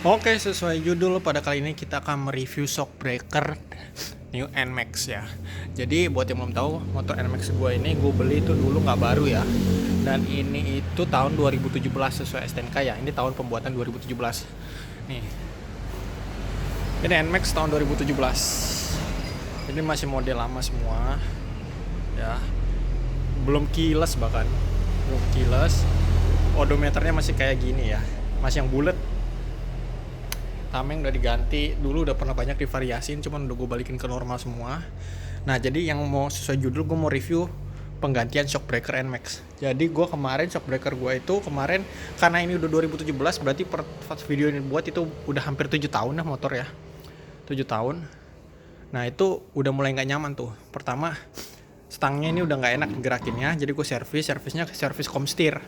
Oke, sesuai judul pada kali ini kita akan mereview shock breaker New NMAX ya. Jadi buat yang belum tahu, motor NMAX gue ini gue beli itu dulu nggak baru ya. Dan ini itu tahun 2017 sesuai STNK ya. Ini tahun pembuatan 2017. Nih. Ini NMAX tahun 2017. Ini masih model lama semua. Ya. Belum kiles bahkan. Belum kiles. Odometernya masih kayak gini ya. Masih yang bulat. Tameng udah diganti, dulu udah pernah banyak divariasin, cuman udah gue balikin ke normal semua. Nah, jadi yang mau sesuai judul, gue mau review penggantian shock breaker NMAX. Jadi gue kemarin shock breaker gue itu kemarin, karena ini udah 2017, berarti per video ini buat itu udah hampir 7 tahun lah motor ya. 7 tahun. Nah, itu udah mulai gak nyaman tuh. Pertama, stangnya ini udah gak enak gerakinnya, jadi gue servisnya servis Comsteer.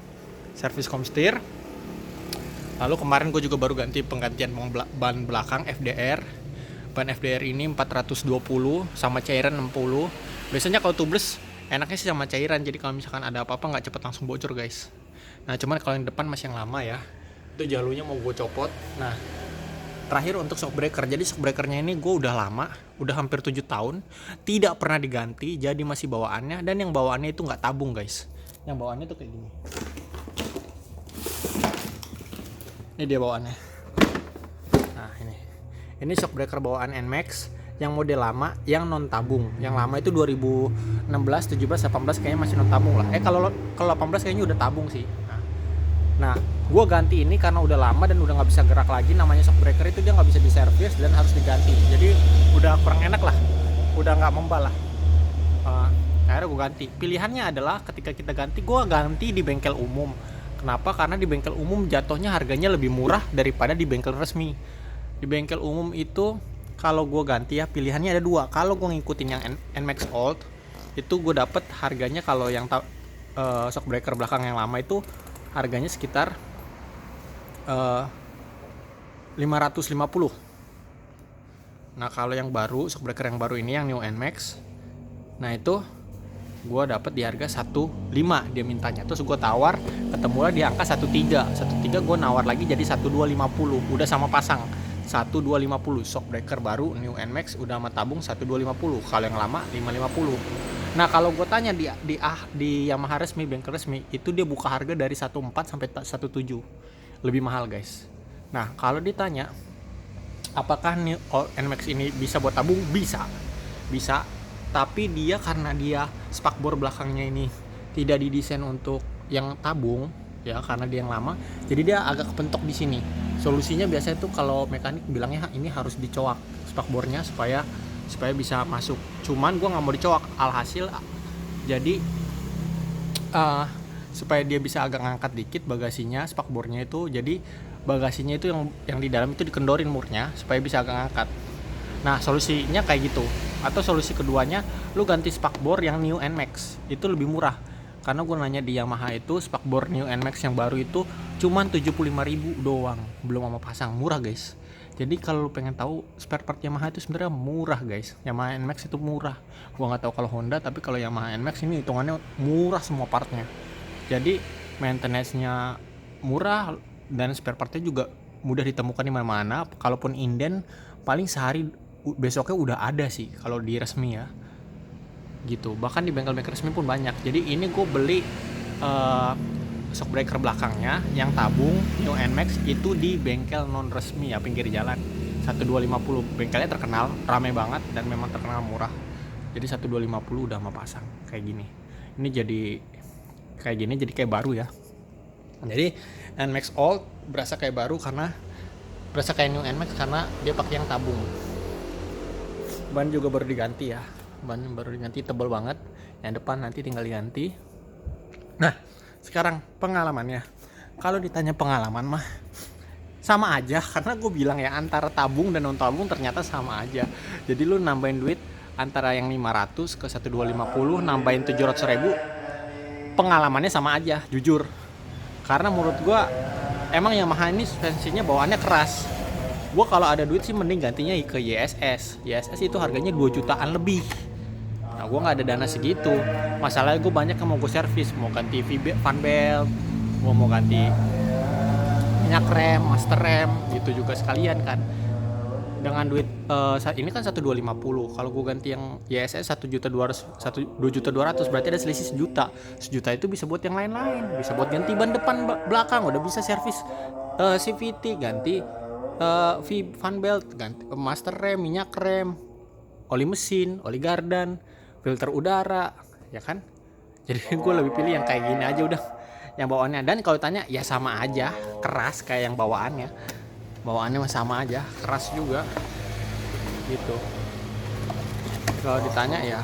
Servis Comsteer. Lalu kemarin gue juga baru ganti penggantian ban belakang FDR. Ban FDR ini 420 sama cairan 60. Biasanya kalau tubeless enaknya sih sama cairan, jadi kalau misalkan ada apa-apa nggak cepet langsung bocor guys. Nah cuman kalau yang depan masih yang lama ya, itu jalurnya mau gue copot. Nah terakhir untuk shock breaker, jadi shock breakernya ini gue udah lama, udah hampir 7 tahun tidak pernah diganti, jadi masih bawaannya. Dan yang bawaannya itu nggak tabung guys, yang bawaannya tuh kayak gini. Ini dia bawaannya. Nah ini shock breaker bawaan NMAX yang model lama, yang non tabung. Yang lama itu 2016, 17, 18 kayaknya masih non tabung lah. Kalau 18 kayaknya udah tabung sih. Nah gue ganti ini karena udah lama dan udah nggak bisa gerak lagi. Namanya shock breaker itu dia nggak bisa diservis dan harus diganti. Jadi udah kurang enak lah, udah nggak membal lah. Akhirnya gue ganti. Pilihannya adalah ketika kita ganti, gue ganti di bengkel umum. Kenapa? Karena di bengkel umum jatuhnya harganya lebih murah daripada di bengkel resmi. Di bengkel umum itu kalau gue ganti ya pilihannya ada dua. Kalau gue ngikutin yang NMAX Old itu gue dapet harganya, kalau yang shock breaker belakang yang lama itu harganya sekitar 550. Nah kalau yang baru, shock breaker yang baru ini yang New NMAX, nah itu gue dapet di harga 1.5 dia mintanya. Terus gue tawar, ketemulah di angka 1.3 gue nawar lagi jadi 1.250. Udah sama pasang 1.250. Shock breaker baru New NMAX udah sama tabung 1.250. Kalau yang lama 550. Nah kalau gue tanya di Yamaha resmi, bengkel resmi itu dia buka harga dari 1.4 sampai 1.7. Lebih mahal guys. Nah kalau ditanya apakah New NMAX ini bisa buat tabung? Bisa, tapi dia karena dia spakbor belakangnya ini tidak didesain untuk yang tabung ya, karena dia yang lama, jadi dia agak kepentok di sini. Solusinya biasanya tuh kalau mekanik bilangnya ini harus dicoak spakbornya supaya bisa masuk. Cuman gue nggak mau dicoak, alhasil jadi supaya dia bisa agak ngangkat dikit bagasinya, spakbornya itu. Jadi bagasinya itu yang di dalam itu dikendorin murnya supaya bisa agak ngangkat. Nah solusinya kayak gitu. Atau solusi keduanya, lu ganti spakbor yang New NMAX, itu lebih murah. Karena gue nanya di Yamaha itu spakbor New NMAX yang baru itu cuman 75.000 doang, belum sama pasang. Murah guys. Jadi kalau lu pengen tahu spare part Yamaha itu sebenarnya murah guys. Yamaha NMAX itu murah. Gue nggak tahu kalau Honda, tapi kalau Yamaha NMAX ini hitungannya murah semua partnya. Jadi maintenance-nya murah dan spare partnya juga mudah ditemukan di mana-mana. Kalaupun inden paling sehari besoknya udah ada sih kalau di resmi ya gitu. Bahkan di bengkel-bengkel resmi pun banyak. Jadi ini gue beli shock breaker belakangnya yang tabung New NMAX itu di bengkel non resmi ya, pinggir jalan 1.250. Bengkelnya terkenal, ramai banget dan memang terkenal murah. Jadi 1.250 udah mau pasang kayak gini. Ini jadi kayak gini, jadi kayak baru ya. Jadi NMAX Old berasa kayak baru karena berasa kayak New NMAX karena dia pakai yang tabung. Ban juga baru diganti ya, ban baru diganti, tebal banget. Yang depan nanti tinggal diganti. Nah sekarang pengalamannya, kalau ditanya pengalaman mah sama aja, karena gue bilang ya antara tabung dan non tabung ternyata sama aja. Jadi lu nambahin duit antara yang 500 ke 1.250, nambahin 700.000, pengalamannya sama aja jujur. Karena menurut gue emang Yamaha ini suspensinya bawaannya keras. Gue kalau ada duit sih mending gantinya ke YSS. YSS itu harganya 2 jutaan lebih. Nah gue nggak ada dana segitu. Masalahnya gue banyak yang mau gue servis, mau ganti fan belt, gue mau ganti minyak rem, master rem gitu juga sekalian kan. Dengan duit saat ini kan 1.250.000. Kalau gue ganti yang YSS 1.200.000 berarti ada selisih sejuta. Sejuta itu bisa buat yang lain-lain, bisa buat ganti ban depan belakang, udah bisa servis CVT, ganti fan belt, ganti master rem, minyak rem, oli mesin, oli gardan, filter udara, ya kan. Jadi gue lebih pilih yang kayak gini aja udah, yang bawaannya. Dan kalau tanya ya sama aja, keras kayak yang bawaannya mah sama aja, keras juga gitu. Kalau ditanya ya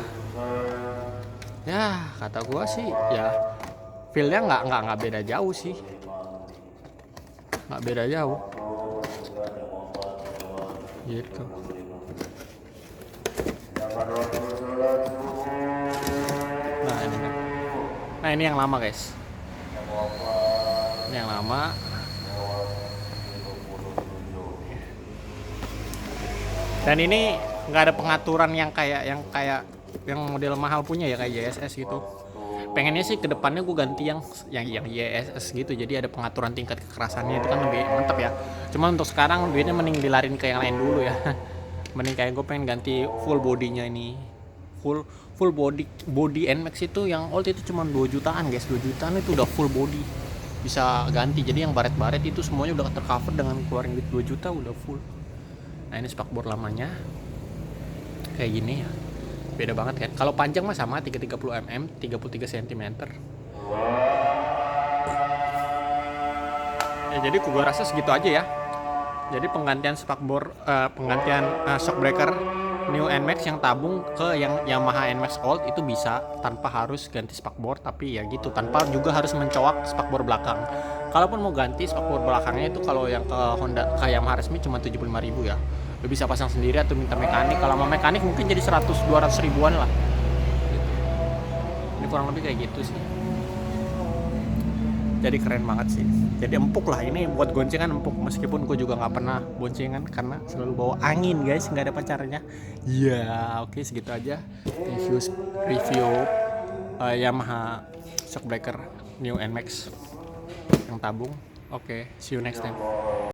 kata gue sih ya feelnya nggak beda jauh sih, nggak beda jauh gitu. Nah ini yang lama guys, ini yang lama. Dan ini nggak ada pengaturan yang kayak yang model mahal punya ya, kayak YSS gitu. Pengennya sih kedepannya gue ganti yang YSS gitu, jadi ada pengaturan tingkat kekerasannya, itu kan lebih mantap ya. Cuma untuk sekarang duitnya mending dilarin ke yang lain dulu ya. Mending kayak gue pengen ganti full bodinya ini, full body NMAX itu yang old itu cuma 2 jutaan guys. 2 jutaan itu udah full body bisa ganti. Jadi yang baret-baret itu semuanya udah tercover dengan keluarin duit 2 juta udah full. Nah ini spakbor lamanya kayak gini ya, beda banget kan. Kalau panjang mah sama 330 mm, 33 cm ya. Jadi gua rasa segitu aja ya. Jadi penggantian spakbor, penggantian shock breaker New NMAX yang tabung ke yang Yamaha NMAX Old itu bisa tanpa harus ganti spakbor, tapi ya gitu, tanpa juga harus mencoak spakbor belakang. Kalaupun mau ganti spakbor belakangnya itu kalau yang ke Honda, ke Yamaha resmi cuma 75.000 ya. Lo bisa pasang sendiri atau minta mekanik. Kalau mau mekanik mungkin jadi 100-200 ribuan lah. Ini kurang lebih kayak gitu sih. Jadi keren banget sih. Jadi empuk lah, ini buat goncengan empuk. Meskipun gue juga nggak pernah boncengan karena selalu bawa angin guys, nggak ada pacarnya. Ya oke, segitu aja review Yamaha shockbreaker New NMAX yang tabung. Oke, see you next time.